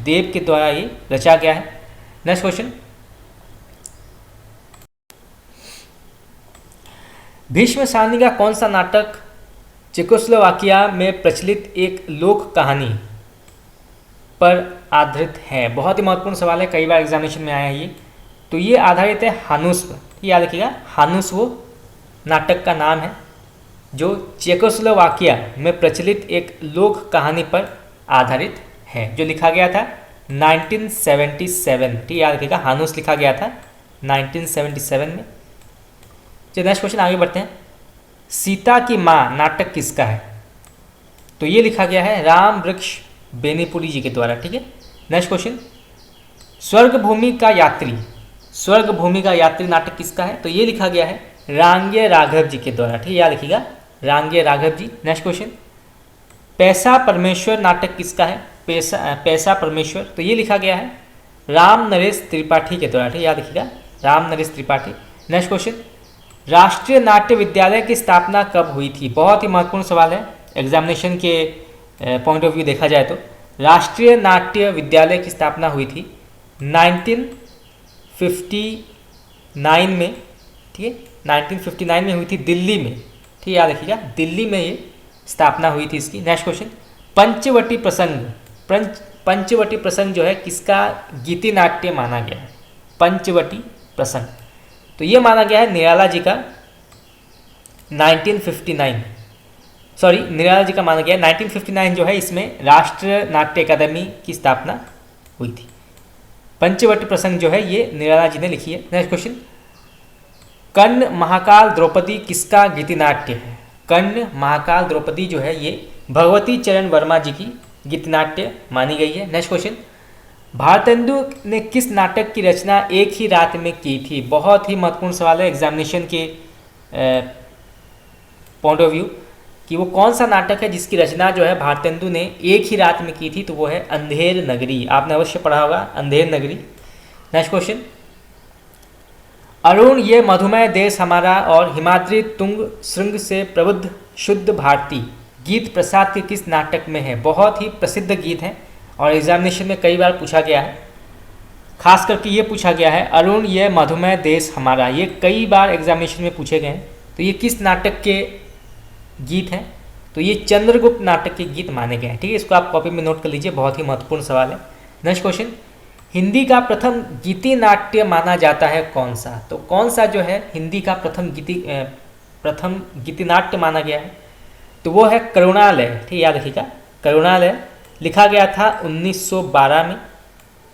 देव के द्वारा ये रचा गया है। नेक्स्ट क्वेश्चन, भीष्म सारणी का कौन सा नाटक चेकोस्लोवाकिया में प्रचलित एक लोक कहानी पर आधारित है? बहुत ही महत्वपूर्ण सवाल है, कई बार एग्जामिनेशन में आया है ये। तो ये आधारित है हानुस पर, याद रखिएगा, हानुस वो नाटक का नाम है जो चेकोस्लोवाकिया में प्रचलित एक लोक कहानी पर आधारित है, जो लिखा गया था 1977, ठीक, याद रखिएगा, हानुस लिखा गया था 1977 में। चलिए नेक्स्ट क्वेश्चन आगे बढ़ते हैं। सीता की माँ नाटक किसका है? तो ये लिखा गया है राम वृक्ष बेनीपुरी जी के द्वारा, ठीक है। नेक्स्ट क्वेश्चन, स्वर्ग भूमि का यात्री, स्वर्ग भूमि का यात्री नाटक किसका है? तो ये लिखा गया है रांगे राघव जी के द्वारा, ठीक है, याद रखिएगा, रांगे राघव जी। नेक्स्ट क्वेश्चन, पैसा परमेश्वर नाटक किसका है? पैसा परमेश्वर, तो ये लिखा गया है राम नरेश त्रिपाठी के द्वारा, ठीक है, याद रखिएगा, राम नरेश त्रिपाठी। नेक्स्ट क्वेश्चन, राष्ट्रीय नाट्य विद्यालय की स्थापना कब हुई थी? बहुत ही महत्वपूर्ण सवाल है, एग्जामिनेशन के पॉइंट ऑफ व्यू देखा जाए तो। राष्ट्रीय नाट्य विद्यालय की स्थापना हुई थी 1959 में, ठीक है, 1959 में हुई थी दिल्ली में, ठीक है, याद रखिएगा, दिल्ली में ये स्थापना हुई थी इसकी। नेक्स्ट क्वेश्चन, पंचवटी प्रसंग, पंचवटी प्रसंग जो है किसका गीति नाट्य माना गया है? पंचवटी प्रसंग, तो ये माना गया है निराला जी का 1959, सॉरी, निराला जी का माना गया है 1959 जो है, इसमें राष्ट्रीय नाट्य अकादमी की स्थापना हुई थी। पंचवटी प्रसंग जो है ये निराला जी ने लिखी है। नेक्स्ट क्वेश्चन, कर्ण महाकाल द्रौपदी किसका गीतिनाट्य है? कर्ण महाकाल द्रौपदी जो है ये भगवती चरण वर्मा जी की गीतिनाट्य मानी गई है। नेक्स्ट क्वेश्चन, भारतेंदु ने किस नाटक की रचना एक ही रात में की थी? बहुत ही महत्वपूर्ण सवाल है एग्जामिनेशन के पॉइंट ऑफ व्यू, कि वो कौन सा नाटक है जिसकी रचना जो है भारतेंदु ने एक ही रात में की थी? तो वो है अंधेर नगरी, आपने अवश्य पढ़ा होगा अंधेर नगरी। नेक्स्ट क्वेश्चन, अरुण ये मधुमेह देश हमारा और हिमाद्री तुंग श्रृंग से प्रबुद्ध शुद्ध भारती गीत प्रसाद के किस नाटक में है? बहुत ही प्रसिद्ध गीत है और एग्जामिनेशन में कई बार पूछा गया है, खास करके ये पूछा गया है अरुण ये मधुमेह देश हमारा, ये कई बार एग्जामिनेशन में पूछे गए हैं। तो ये किस नाटक के गीत हैं? तो ये चंद्रगुप्त नाटक के गीत माने गए हैं, ठीक है, इसको आप कॉपी में नोट कर लीजिए, बहुत ही महत्वपूर्ण सवाल है। नेक्स्ट क्वेश्चन, हिंदी का प्रथम गीति नाट्य माना जाता है कौन सा? तो कौन सा जो है हिंदी का प्रथम गीति नाट्य माना गया है? तो वो है करुणालय, ठीक है, याद रखिएगा, करुणालय लिखा गया था 1912 में,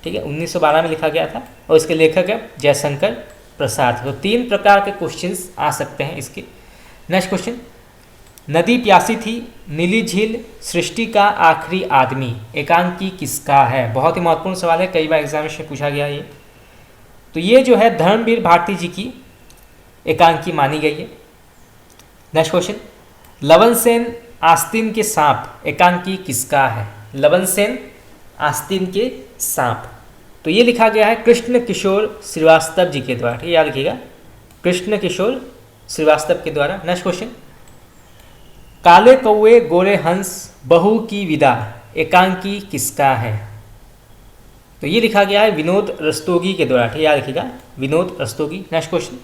ठीक है, 1912 में लिखा गया था और इसके लेखक है जयशंकर प्रसाद। तो 3 प्रकार के क्वेश्चंस आ सकते हैं इसके। नेक्स्ट क्वेश्चन, नदी प्यासी थी, नीली झील, सृष्टि का आखिरी आदमी एकांकी किसका है? बहुत ही महत्वपूर्ण सवाल है, कई बार एग्जामिनेशन में पूछा गया ये। तो ये जो है धर्मवीर भारती जी की एकांकी मानी गई है। नेक्स्ट क्वेश्चन, लवन सेन आस्तीन के सांप एकांकी किसका है? लवन सेन आस्तीन के सांप, तो ये लिखा गया है कृष्ण किशोर श्रीवास्तव जी के द्वारा, ठीक है, याद रखिएगा, कृष्ण किशोर श्रीवास्तव के द्वारा। नेक्स्ट क्वेश्चन, काले कौवे गोरे हंस बहू की विदा एकांकी किसका है? तो ये लिखा गया है विनोद रस्तोगी के द्वारा, ठीक है, याद रखिएगा, Vinod Rastogi. Next question,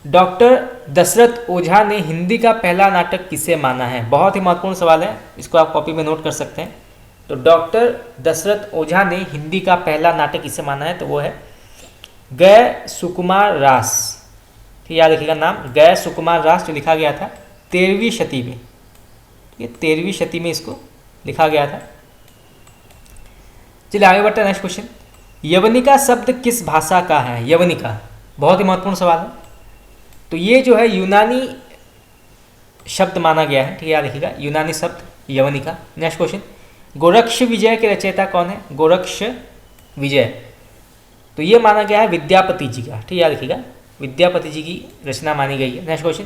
doctor Dashrath Ojha ने हिंदी का पहला नाटक किसे माना है? बहुत ही महत्वपूर्ण सवाल है, इसको आप कॉपी में नोट कर सकते हैं। तो डॉक्टर दशरथ ओझा ने हिंदी का पहला नाटक किसे माना है? तो वो है गय सुकुमार रास, ठीक, याद रखिएगा नाम, गय सुकुमार रास, जो लिखा गया था 13वीं शती में, ठीक है, 13वीं शती में इसको लिखा गया था। चलिए आगे बढ़ते हैं। नेक्स्ट क्वेश्चन, यवनिका शब्द किस भाषा का है? यवनिका बहुत ही महत्वपूर्ण सवाल है। तो ये जो है यूनानी शब्द माना गया है, ठीक है, याद रखिएगा, यूनानी शब्द यवनिका। नेक्स्ट क्वेश्चन, गोरक्ष विजय के रचयिता कौन है? गोरक्ष विजय, तो ये माना गया है विद्यापति जी का, ठीक है, याद रखिएगा, विद्यापति जी की रचना मानी गई है। नेक्स्ट क्वेश्चन,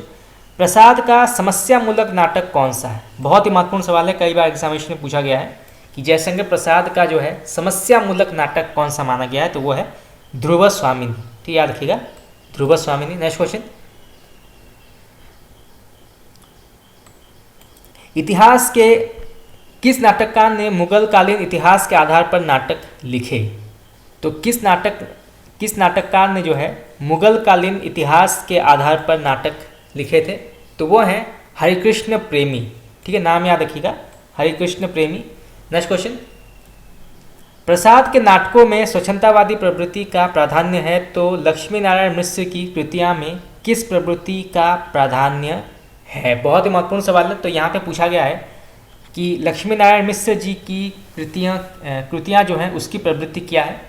प्रसाद का समस्या मूलक नाटक कौन सा है? बहुत ही महत्वपूर्ण सवाल है, कई बार एग्जामिनेशन में पूछा गया है कि जयशंकर प्रसाद का जो है समस्या मूलक नाटक कौन सा माना गया है? तो वो है ध्रुव स्वामिनी, ठीक, याद रखिएगा, ध्रुव स्वामिनी। नेक्स्ट क्वेश्चन, इतिहास के किस नाटककार ने मुगल कालीन इतिहास के आधार पर नाटक लिखे? तो किस नाटककार ने जो है मुगल कालीन इतिहास के आधार पर नाटक लिखे थे? तो वो हैं हरिकृष्ण प्रेमी। ठीक है, नाम याद रखिएगा, हरिकृष्ण प्रेमी। नेक्स्ट क्वेश्चन, प्रसाद के नाटकों में स्वच्छंदतावादी प्रवृत्ति का प्राधान्य है, तो लक्ष्मी नारायण मिश्र की कृतियां में किस प्रवृत्ति का प्राधान्य है? बहुत ही महत्वपूर्ण सवाल है। तो यहाँ पे पूछा गया है कि लक्ष्मी नारायण मिश्र जी की कृतियां जो हैं उसकी प्रवृत्ति क्या है,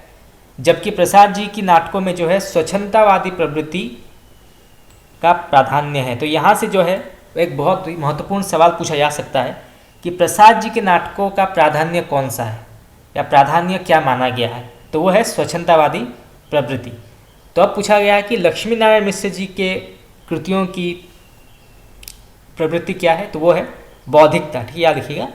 जबकि प्रसाद जी की नाटकों में जो है स्वच्छंदतावादी प्रवृत्ति का प्राधान्य है। तो यहाँ से जो है एक बहुत ही महत्वपूर्ण सवाल पूछा जा सकता है कि प्रसाद जी के नाटकों का प्राधान्य कौन सा है या प्राधान्य क्या माना गया है? तो वो है स्वच्छंदतावादी प्रवृत्ति। तो अब पूछा गया है कि लक्ष्मी नारायण मिश्र जी के कृतियों की प्रवृत्ति क्या है? तो वो है बौद्धिकता। ठीक है, याद रखिएगा,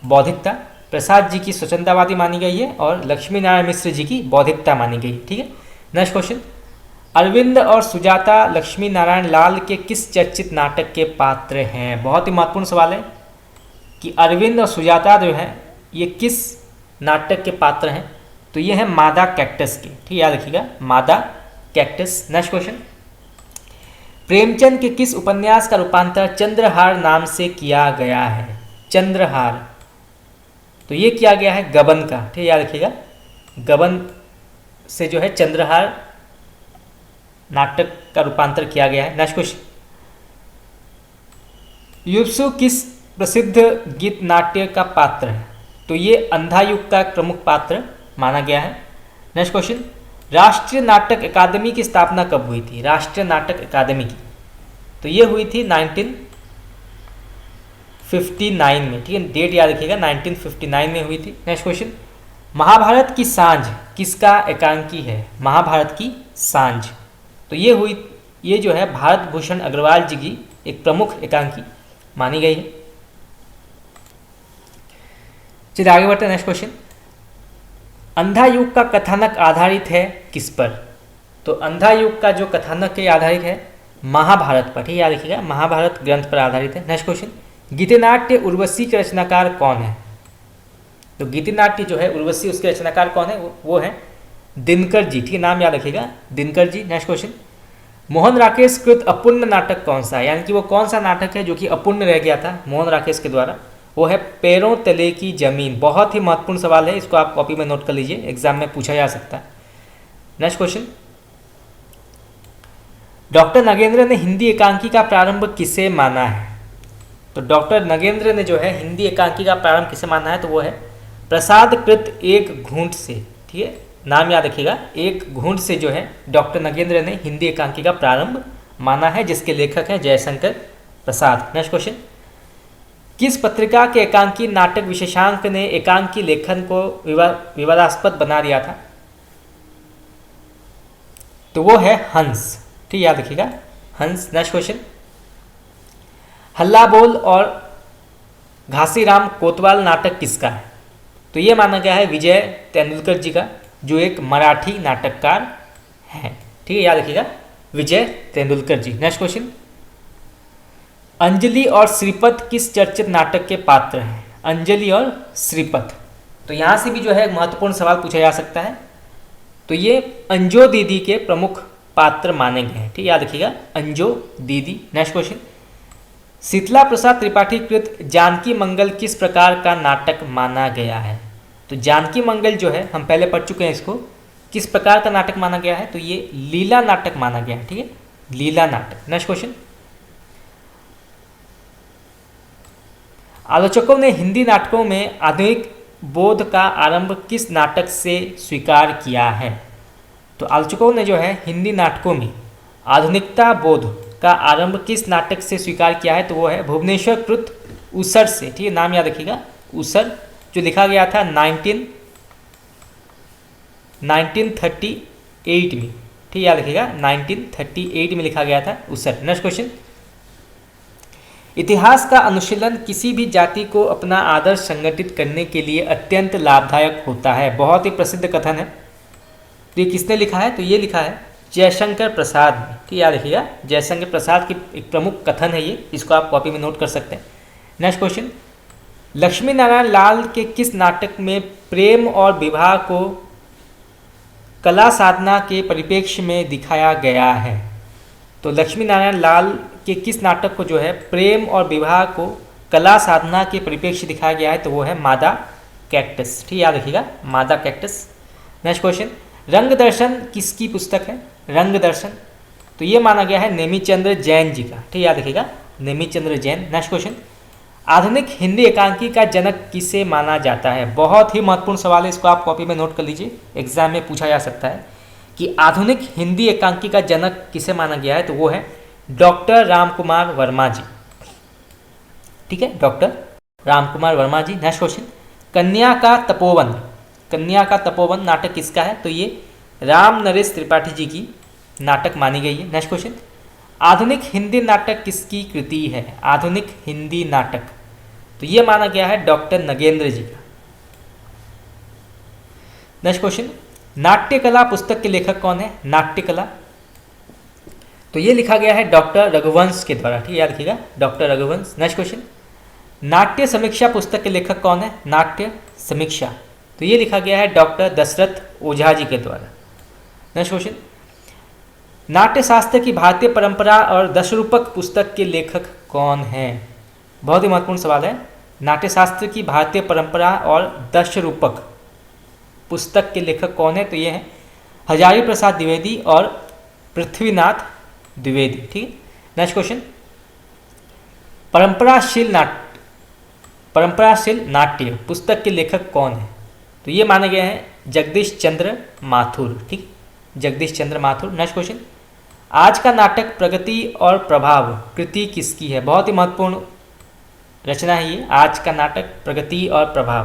बौद्धिकता। प्रसाद जी की स्वच्छंदतावादी मानी गई है और लक्ष्मी नारायण मिश्र जी की बौद्धिकता मानी गई। ठीक है, नेक्स्ट क्वेश्चन, अरविंद और सुजाता लक्ष्मी नारायण लाल के किस चर्चित नाटक के पात्र हैं? बहुत ही महत्वपूर्ण सवाल है कि अरविंद और सुजाता जो हैं ये किस नाटक के पात्र हैं? तो ये है मादा कैक्टस के। ठीक है, याद रखिएगा, मादा कैक्टस। नेक्स्ट क्वेश्चन, प्रेमचंद के किस उपन्यास का रूपांतर चंद्रहार नाम से किया गया है? चंद्रहार, तो ये किया गया है गबन का। ठीक है, याद रखिएगा, गबन से जो है चंद्रहार नाटक का रूपांतर किया गया है। नेक्स्ट क्वेश्चन, युवसु किस प्रसिद्ध गीत नाट्य का पात्र है? तो ये अंधा युग का प्रमुख पात्र माना गया है। नेक्स्ट क्वेश्चन, राष्ट्रीय नाटक अकादमी की स्थापना कब हुई थी? राष्ट्रीय नाटक अकादमी की, तो ये हुई थी 1959 में। ठीक है, डेट याद रखिएगा, 1959 में हुई थी। नेक्स्ट क्वेश्चन, महाभारत की सांझ किसका एकांकी है? महाभारत की सांझ, तो ये जो है भारत भूषण अग्रवाल जी की एक प्रमुख एकांकी मानी गई है। चलिए आगे बढ़ते हैं। नेक्स्ट क्वेश्चन, अंधा युग का कथानक आधारित है किस पर? तो अंधा युग का जो कथानक है आधारित है महाभारत पर। ठीक है, याद रखिएगा, महाभारत ग्रंथ पर आधारित है। नेक्स्ट क्वेश्चन, गीतिनाट्य उर्वशी के रचनाकार कौन है? तो गीतिनाट्य जो है उर्वशी उसके रचनाकार कौन है? वो है दिनकर जी। ठीक है, नाम याद रखिएगा, दिनकर जी। नेक्स्ट क्वेश्चन, मोहन राकेश कृत अपूर्ण नाटक कौन सा है? यानी कि वो कौन सा नाटक है जो कि अपूर्ण रह गया था मोहन राकेश के द्वारा? वो है पैरों तले की जमीन। बहुत ही महत्वपूर्ण सवाल है, इसको आप कॉपी में नोट कर लीजिए, एग्जाम में पूछा जा सकता है। नेक्स्ट क्वेश्चन, डॉक्टर नगेंद्र ने हिंदी एकांकी का प्रारंभ किसे माना है? तो डॉक्टर नगेंद्र ने जो है हिंदी एकांकी का प्रारंभ किसे माना है? तो वो है प्रसाद कृत एक घूंट से। ठीक है, नाम याद रखिएगा, एक घूंट से जो है डॉक्टर नगेंद्र ने हिंदी एकांकी का प्रारंभ माना है, जिसके लेखक हैं जयशंकर प्रसाद। नेक्स्ट क्वेश्चन, किस पत्रिका के एकांकी नाटक विशेषांक ने एकांकी लेखन को विवादास्पद बना दिया था? तो वो है हंस। ठीक, याद रखिएगा, हंस। नेक्स्ट क्वेश्चन, हल्ला बोल और घासीराम कोतवाल नाटक किसका है? तो ये माना गया है विजय तेंदुलकर जी का, जो एक मराठी नाटककार हैं। ठीक है, याद रखिएगा, विजय तेंदुलकर जी। नेक्स्ट क्वेश्चन, अंजलि और श्रीपत किस चर्चित नाटक के पात्र हैं? अंजलि और श्रीपत, तो यहाँ से भी जो है महत्वपूर्ण सवाल पूछा जा सकता है। तो ये अंजो दीदी के प्रमुख पात्र माने गए हैं। ठीक, याद रखिएगा, अंजो दीदी। नेक्स्ट क्वेश्चन, शीतला प्रसाद त्रिपाठी कृत जानकी मंगल किस प्रकार का नाटक माना गया है? तो जानकी मंगल जो है हम पहले पढ़ चुके हैं, इसको किस प्रकार का नाटक माना गया है? तो ये लीला नाटक माना गया है। ठीक है, लीला नाटक। नेक्स्ट क्वेश्चन, आलोचकों ने हिंदी नाटकों में आधुनिक बोध का आरंभ किस नाटक से स्वीकार किया है? तो आलोचकों ने जो है हिंदी नाटकों में आधुनिकता बोध का आरंभ किस नाटक से स्वीकार किया है? तो वो है भुवनेश्वर कृत उसर से। ठीक है, नाम याद रखिएगा, उसर, जो लिखा गया था 1938 में। ठीक, याद रखिएगा, 1938 में लिखा गया था उसर। नेक्स्ट क्वेश्चन, इतिहास का अनुशीलन किसी भी जाति को अपना आदर्श संगठित करने के लिए अत्यंत लाभदायक होता है। बहुत ही प्रसिद्ध कथन है। तो ये किसने लिखा है? तो ये लिखा है जयशंकर प्रसाद ने। ठीक, याद रखिएगा, जयशंकर प्रसाद की एक प्रमुख कथन है ये, इसको आप कॉपी में नोट कर सकते हैं। नेक्स्ट क्वेश्चन, लक्ष्मी नारायण लाल के किस नाटक में प्रेम और विवाह को कला साधना के परिप्रेक्ष्य में दिखाया गया है? तो लक्ष्मी नारायण लाल के किस नाटक को जो है प्रेम और विवाह को कला साधना के परिप्रेक्ष्य दिखाया गया है? तो वो है मादा कैक्टस। ठीक, याद रखिएगा, मादा कैक्टस। नेक्स्ट क्वेश्चन, रंग दर्शन किसकी पुस्तक है? रंग दर्शन, तो ये माना गया है नेमीचंद्र जैन जी का। ठीक, याद रखिएगा, नेमीचंद्र जैन। नेक्स्ट क्वेश्चन, आधुनिक हिंदी एकांकी का जनक किसे माना जाता है? बहुत ही महत्वपूर्ण सवाल है, इसको आप कॉपी में नोट कर लीजिए, एग्जाम में पूछा जा सकता है कि आधुनिक हिंदी एकांकी का जनक किसे माना गया है? तो वो है डॉक्टर रामकुमार वर्मा जी। ठीक है, डॉक्टर रामकुमार वर्मा जी। नेक्स्ट क्वेश्चन, कन्या का तपोवन, कन्या का तपोवन नाटक किसका है? तो ये राम नरेश त्रिपाठी जी की नाटक मानी गई है। नेक्स्ट क्वेश्चन, आधुनिक हिंदी नाटक किसकी कृति है? आधुनिक हिंदी नाटक, तो ये माना गया है डॉक्टर नगेंद्र जी का। नेक्स्ट क्वेश्चन, नाट्यकला पुस्तक के लेखक कौन है? नाट्यकला, तो ये लिखा गया है डॉक्टर रघुवंश के द्वारा। ठीक, याद रखिएगा, डॉक्टर रघुवंश। नेक्स्ट क्वेश्चन, नाट्य समीक्षा पुस्तक के लेखक कौन है? नाट्य समीक्षा, तो ये लिखा गया है डॉक्टर दशरथ ओझा जी के द्वारा। नेक्स्ट क्वेश्चन, नाट्यशास्त्र की भारतीय परंपरा और दशरूपक पुस्तक के लेखक कौन हैं? बहुत ही महत्वपूर्ण सवाल है। नाट्यशास्त्र की भारतीय परंपरा और दशरूपक पुस्तक के लेखक कौन है? तो ये हैं हजारी प्रसाद द्विवेदी और पृथ्वीनाथ द्विवेदी। ठीक है। नेक्स्ट क्वेश्चन, परंपराशील नाट्य पुस्तक के लेखक कौन है? तो ये माने गए हैं जगदीश चंद्र माथुर। ठीक, जगदीश चंद्र माथुर। नेक्स्ट क्वेश्चन, आज का नाटक प्रगति और प्रभाव कृति किसकी है? बहुत ही महत्वपूर्ण रचना है ये, आज का नाटक प्रगति और प्रभाव,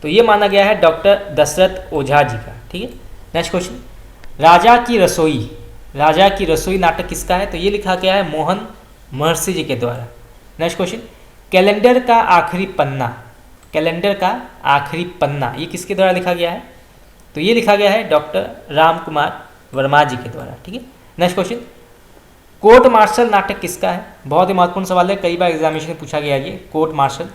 तो ये माना गया है डॉक्टर दशरथ ओझा जी का। ठीक है। नेक्स्ट क्वेश्चन, राजा की रसोई, राजा की रसोई नाटक किसका है? तो ये लिखा गया है मोहन महर्षि जी के द्वारा। नेक्स्ट क्वेश्चन, कैलेंडर का आखिरी पन्ना, कैलेंडर का आखिरी पन्ना ये किसके द्वारा लिखा गया है? तो ये लिखा गया है डॉक्टर रामकुमार वर्मा जी के द्वारा। ठीक है। नेक्स्ट क्वेश्चन, कोर्ट मार्शल नाटक किसका है? बहुत ही महत्वपूर्ण सवाल है, कई बार एग्जामिनेशन में पूछा गया ये कोर्ट मार्शल,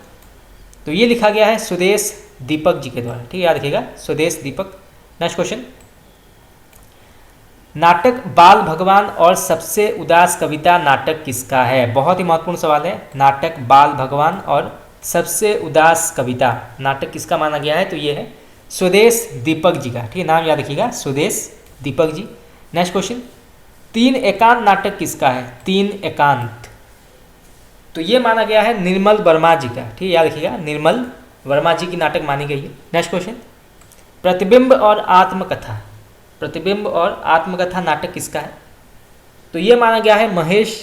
तो ये लिखा गया है सुदेश दीपक जी के द्वारा। ठीक है, याद रखिएगा, सुदेश दीपक। नेक्स्ट क्वेश्चन, नाटक बाल भगवान और सबसे उदास कविता नाटक किसका है? बहुत ही महत्वपूर्ण सवाल है, नाटक बाल भगवान और सबसे उदास कविता नाटक किसका माना गया है? तो ये है सुदेश दीपक जी का। ठीक है, नाम याद रखिएगा, सुदेश दीपक जी। नेक्स्ट क्वेश्चन, तीन एकांत नाटक किसका है? तीन एकांत, तो ये माना गया है निर्मल वर्मा जी का। ठीक है, याद रखिएगा, निर्मल वर्मा जी की नाटक मानी गई है। नेक्स्ट क्वेश्चन, प्रतिबिंब और आत्मकथा, प्रतिबिंब और आत्मकथा नाटक किसका है? तो ये माना गया है महेश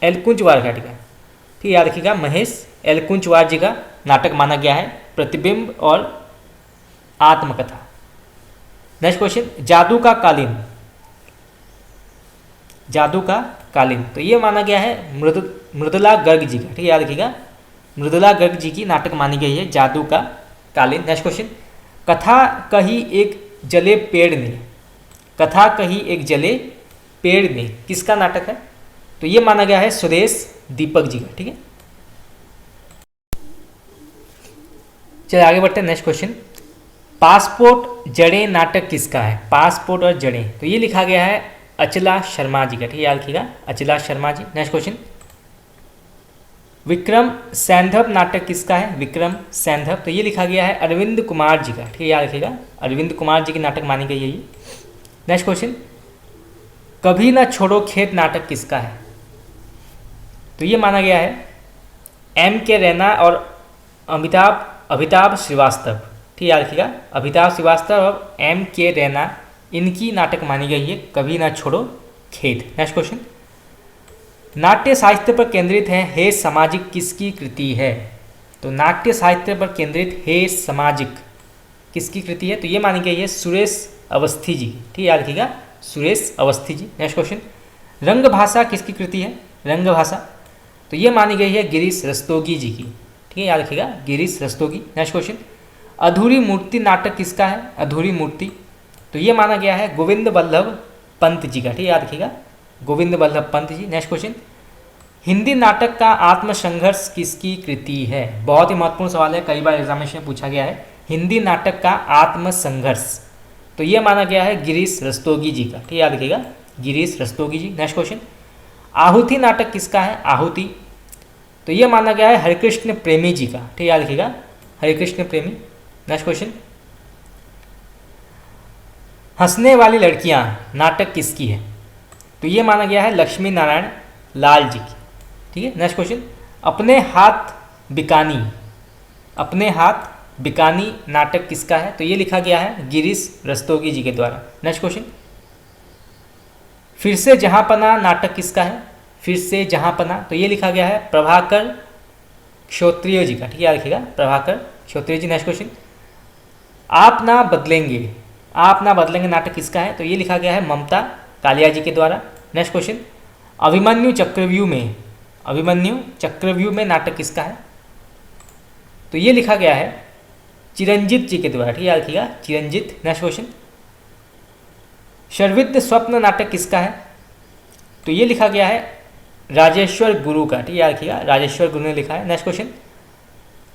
एलकुंचवार का। ठीक है, ठीक, याद रखिएगा, महेश एलकुंचवार जी का नाटक माना गया है प्रतिबिंब और आत्मकथा। नेक्स्ट क्वेश्चन, जादू का कालीन, जादू का कालीन, तो ये माना गया है मृदुला गर्ग जी का। ठीक है, याद रखिएगा, मृदुला गर्ग जी की नाटक मानी गई है जादू का कालीन। नेक्स्ट क्वेश्चन, कथा कही एक जले पेड़ ने, कथा कही एक जले पेड़ ने किसका नाटक है? तो ये माना गया है सुदेश दीपक जी का। ठीक है, चलिए आगे बढ़ते हैं। नेक्स्ट क्वेश्चन, पासपोर्ट जड़ें नाटक किसका है? पासपोर्ट और जड़ें, तो ये लिखा गया है अचला शर्मा जी का। ठीक है, याद रखिएगा, अचला शर्मा जी। नेक्स्ट क्वेश्चन, विक्रम सैंधव नाटक किसका है? विक्रम सैंधव, तो ये लिखा गया है अरविंद कुमार जी का। ठीक है, याद रखिएगा, अरविंद कुमार जी की नाटक मानी गई है ये। नेक्स्ट क्वेश्चन, कभी ना छोड़ो खेत नाटक किसका है? तो ये माना गया है एम के रैना और अमिताभ श्रीवास्तव। ठीक, याद रखिएगा, अमिताभ श्रीवास्तव और एम के रैना इनकी नाटक मानी गई है कभी ना छोड़ो खेत। नेक्स्ट क्वेश्चन, नाट्य साहित्य पर केंद्रित है हे सामाजिक किसकी कृति है? तो नाट्य साहित्य पर केंद्रित हे सामाजिक किसकी कृति है? तो ये मानी गई है सुरेश अवस्थी जी। ठीक, याद रखिएगा, सुरेश अवस्थी जी। नेक्स्ट क्वेश्चन, रंग भाषा किसकी कृति है? रंग भाषा, तो ये मानी गई है गिरीश रस्तोगी जी की। ठीक है, याद रखिएगा, गिरीश रस्तोगी। नेक्स्ट क्वेश्चन, अधूरी मूर्ति नाटक किसका है? अधूरी मूर्ति, तो ये माना गया है गोविंद वल्लभ पंत जी का। ठीक है, याद रखिएगा, गोविंद वल्लभ पंत जी। नेक्स्ट क्वेश्चन, हिंदी नाटक का आत्मसंघर्ष किसकी कृति है? बहुत ही महत्वपूर्ण सवाल है, कई बार एग्जामिनेशन में पूछा गया है। हिंदी नाटक का आत्मसंघर्ष, तो ये माना गया है गिरीश रस्तोगी जी का, ठीक याद रखिएगा, गिरीश रस्तोगी जी। नेक्स्ट क्वेश्चन, आहुति नाटक किसका है? आहुति, तो ये माना गया है हरिकृष्ण प्रेमी जी का, ठीक याद रखिएगा, हरिकृष्ण प्रेमी। नेक्स्ट क्वेश्चन, हंसने वाली लड़कियां नाटक किसकी है? तो ये माना गया है लक्ष्मी नारायण लाल जी की, ठीक है। नेक्स्ट क्वेश्चन, अपने हाथ बिकानी, अपने हाथ बिकानी नाटक किसका है? तो ये लिखा गया है गिरीश रस्तोगी जी के द्वारा। नेक्स्ट क्वेश्चन, फिर से जहाँपना नाटक किसका है? फिर से जहाँपना, तो ये लिखा गया है प्रभाकर क्षत्रिय जी का, ठीक है याद रखिएगा, प्रभाकर क्षत्रिय जी। नेक्स्ट क्वेश्चन, आप ना बदलेंगे, आप ना बदलेंगे नाटक किसका है? तो ये लिखा गया है ममता कालिया जी के द्वारा। नेक्स्ट क्वेश्चन, अभिमन्यु चक्रव्यूह में, अभिमन्यु चक्रव्यूह में नाटक किसका है? तो ये लिखा गया है चिरंजीत जी के द्वारा, ठीक है याद रखिएगा, चिरंजीत। नेक्स्ट क्वेश्चन, सर्वविद्य स्वप्न नाटक किसका है? तो ये लिखा गया है राजेश्वर गुरु का, ठीक है याद रखिएगा, राजेश्वर गुरु ने लिखा है। नेक्स्ट क्वेश्चन,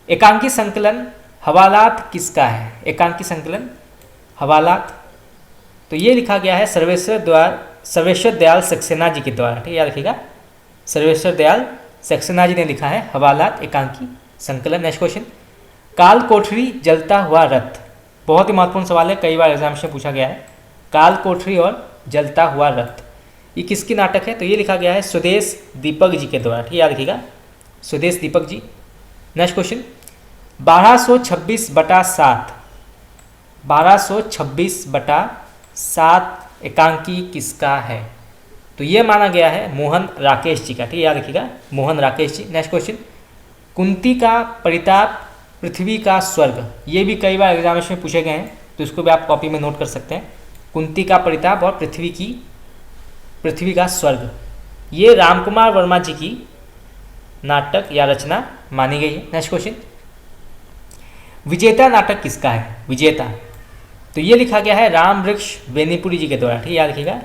एकांकी संकलन हवालात किसका है? एकांकी संकलन हवालात, तो ये लिखा गया है सर्वेश्वर दयाल सक्सेना जी के द्वारा, ठीक है याद रखिएगा, सर्वेश्वर दयाल सक्सेना जी ने लिखा है हवालात एकांकी संकलन। नेक्स्ट क्वेश्चन, काल कोठरी जलता हुआ रथ, बहुत ही महत्वपूर्ण सवाल है, कई बार एग्जामिनेशन में पूछा गया है, काल कोठरी और जलता हुआ रथ ये किसकी नाटक है? तो ये लिखा गया है स्वदेश दीपक जी के द्वारा, ठीक है याद रखिएगा, स्वदेश दीपक जी। नेक्स्ट क्वेश्चन, 1226/7, 1226/7 एकांकी किसका है? तो ये माना गया है मोहन राकेश जी का, ठीक है याद रखिएगा, मोहन राकेश जी। नेक्स्ट क्वेश्चन, कुंती का परिताप पृथ्वी का स्वर्ग, ये भी कई बार एग्जामिनेशन में पूछे गए हैं, तो इसको भी आप कॉपी में नोट कर सकते हैं। कुंती का परिताप और पृथ्वी का स्वर्ग, ये रामकुमार वर्मा जी की नाटक या रचना मानी गई है। नेक्स्ट क्वेश्चन, विजेता नाटक किसका है? विजेता, तो ये लिखा गया है राम वृक्ष बेनीपुरी जी के द्वारा, ठीक है याद रखिएगा,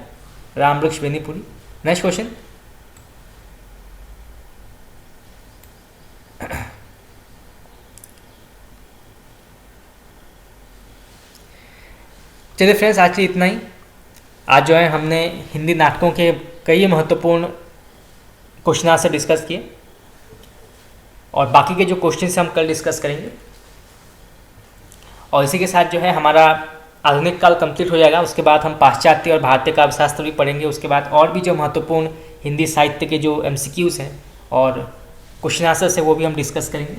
राम वृक्ष बेनीपुरी। नेक्स्ट क्वेश्चन, चलिए फ्रेंड्स, आज के लिए इतना ही। आज जो है हमने हिंदी नाटकों के कई महत्वपूर्ण क्वेश्चन आंसर डिस्कस किए, और बाकी के जो क्वेश्चन हम कल डिस्कस करेंगे, और इसी के साथ जो है हमारा आधुनिक काल कंप्लीट हो जाएगा। उसके बाद हम पाश्चात्य और भारतीय काव्यशास्त्र भी पढ़ेंगे। उसके बाद और भी जो महत्वपूर्ण हिंदी साहित्य के जो MCQs हैं और क्वेश्चन आंसर्स है वो भी हम डिस्कस करेंगे।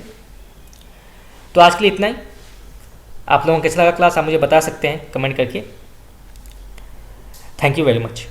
तो आज के लिए इतना ही। आप लोगों को कैसा लगा क्लास, आप मुझे बता सकते हैं कमेंट करके। Thank you very much.